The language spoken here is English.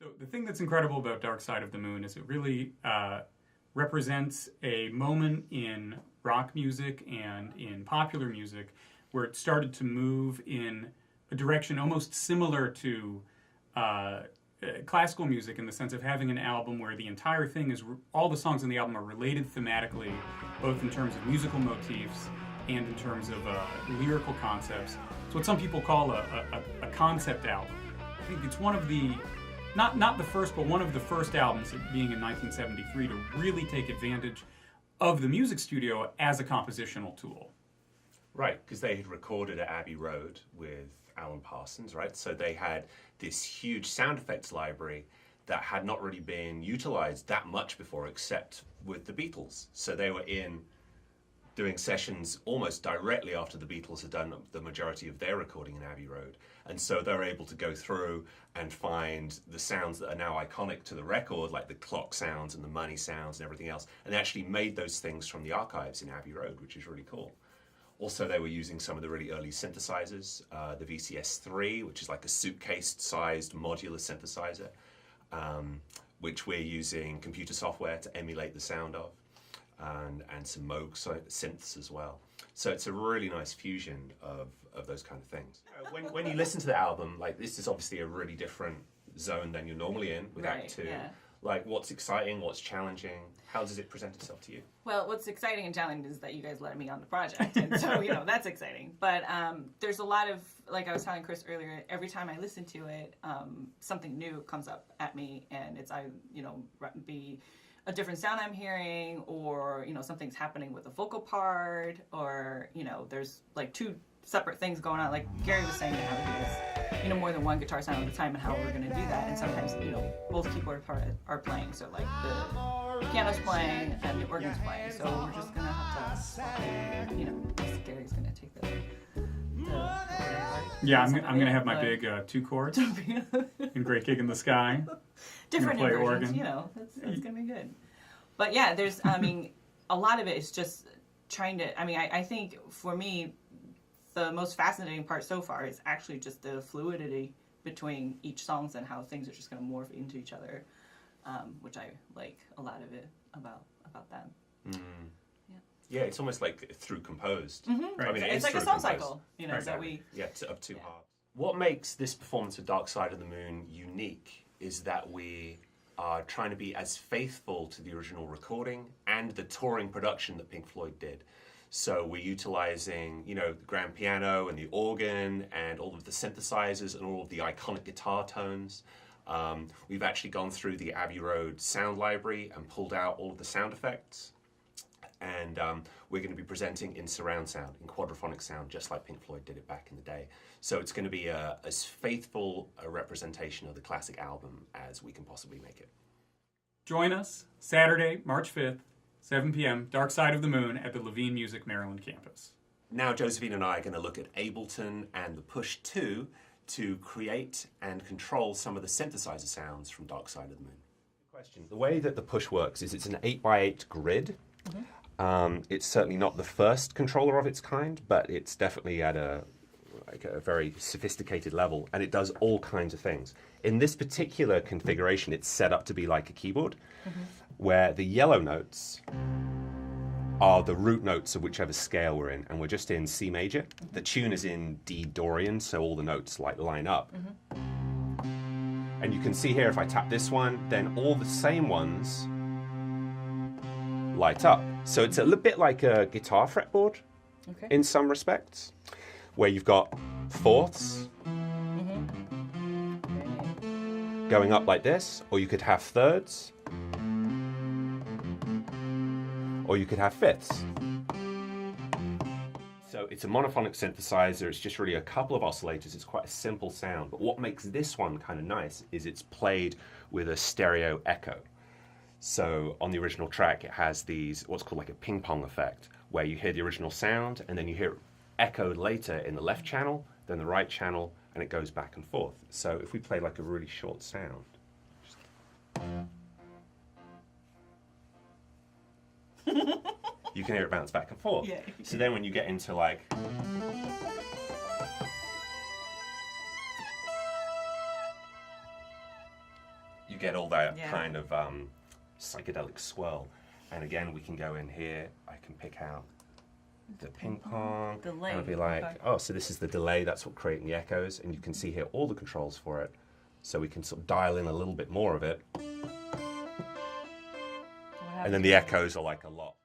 So the thing that's incredible about Dark Side of the Moon is it really represents a moment in rock music and in popular music where it started to move in a direction almost similar to classical music in the sense of having an album where the entire thing is, all the songs in the album are related thematically, both in terms of musical motifs and in terms of lyrical concepts. It's what some people call a concept album. I think it's one of the, not the first, but one of the first albums, being in 1973, to really take advantage of the music studio as a compositional tool. Right, because they had recorded at Abbey Road with Alan Parsons, right? So they had this huge sound effects library that had not really been utilized that much before, except with the Beatles. So they were in doing sessions almost directly after the Beatles had done the majority of their recording in Abbey Road. And so they're able to go through and find the sounds that are now iconic to the record, like the clock sounds and the money sounds and everything else. And they actually made those things from the archives in Abbey Road, which is really cool. Also, they were using some of the really early synthesizers, the VCS3, which is like a suitcase-sized modular synthesizer, which we're using computer software to emulate the sound of, and some Moog synths as well. So it's a really nice fusion of those kind of things. When you listen to the album, like, this is obviously a really different zone than you're normally in with Act Two. Yeah. Like, what's exciting, what's challenging, how does it present itself to you? Well, what's exciting and challenging is that you guys let me on the project, and so, that's exciting. But there's a lot of, like I was telling Chris earlier, every time I listen to it, something new comes up at me, and it's, be a different sound I'm hearing, or, something's happening with the vocal part, or, there's, like, two separate things going on. Like Gary was saying, how he has, more than one guitar sound at a time, and how we're going to do that. And sometimes, both keyboard are playing. So like the piano's playing and the organ's playing. So we're just going to have to swap it. Gary's going to take the yeah, I'm going to have my big two chords and Great Gig in the Sky. Different versions, that's going to be good. But yeah, there's, a lot of it is just trying to, I think for me, the most fascinating part so far is actually just the fluidity between each songs and how things are just going to morph into each other, which I like a lot of it about them. Mm. Yeah, it's almost like through composed. Mm-hmm. Right. It's like a song cycle, right. That we... Yeah, of two halves. What makes this performance of Dark Side of the Moon unique is that we are trying to be as faithful to the original recording and the touring production that Pink Floyd did. So we're utilizing, the grand piano and the organ and all of the synthesizers and all of the iconic guitar tones. We've actually gone through the Abbey Road sound library and pulled out all of the sound effects. And we're going to be presenting in surround sound, in quadraphonic sound, just like Pink Floyd did it back in the day. So it's going to be as faithful a representation of the classic album as we can possibly make it. Join us Saturday, March 5th. 7 p.m., Dark Side of the Moon at the Levine Music Maryland campus. Now Josephine and I are going to look at Ableton and the Push 2 to create and control some of the synthesizer sounds from Dark Side of the Moon. Question. The way that the Push works is it's an 8x8 grid. Mm-hmm. It's certainly not the first controller of its kind, but it's definitely at a very sophisticated level, and it does all kinds of things. In this particular configuration, it's set up to be like a keyboard, where the yellow notes are the root notes of whichever scale we're in, and we're just in C major. The tune is in D Dorian, so all the notes line up. And you can see here, if I tap this one, then all the same ones light up. So it's a little bit like a guitar fretboard in some respects, where you've got fourths going up like this, or you could have thirds, or you could have fifths. So it's a monophonic synthesizer, it's just really a couple of oscillators, it's quite a simple sound, but what makes this one kind of nice is it's played with a stereo echo. So on the original track it has these, what's called like a ping pong effect, where you hear the original sound and then you hear it echoed later in the left channel, then the right channel, and it goes back and forth. So if we play like a really short sound, you can hear it bounce back and forth. Yeah. So then when you get into like... get all that Yeah. kind of psychedelic swirl. And again, we can go in here. I can pick out the ping pong. Delay. And I'll be like, Okay. oh, so this is the delay. That's what creating the echoes. And you can see here all the controls for it. So we can sort of dial in a little bit more of it. And then the echoes are like a lot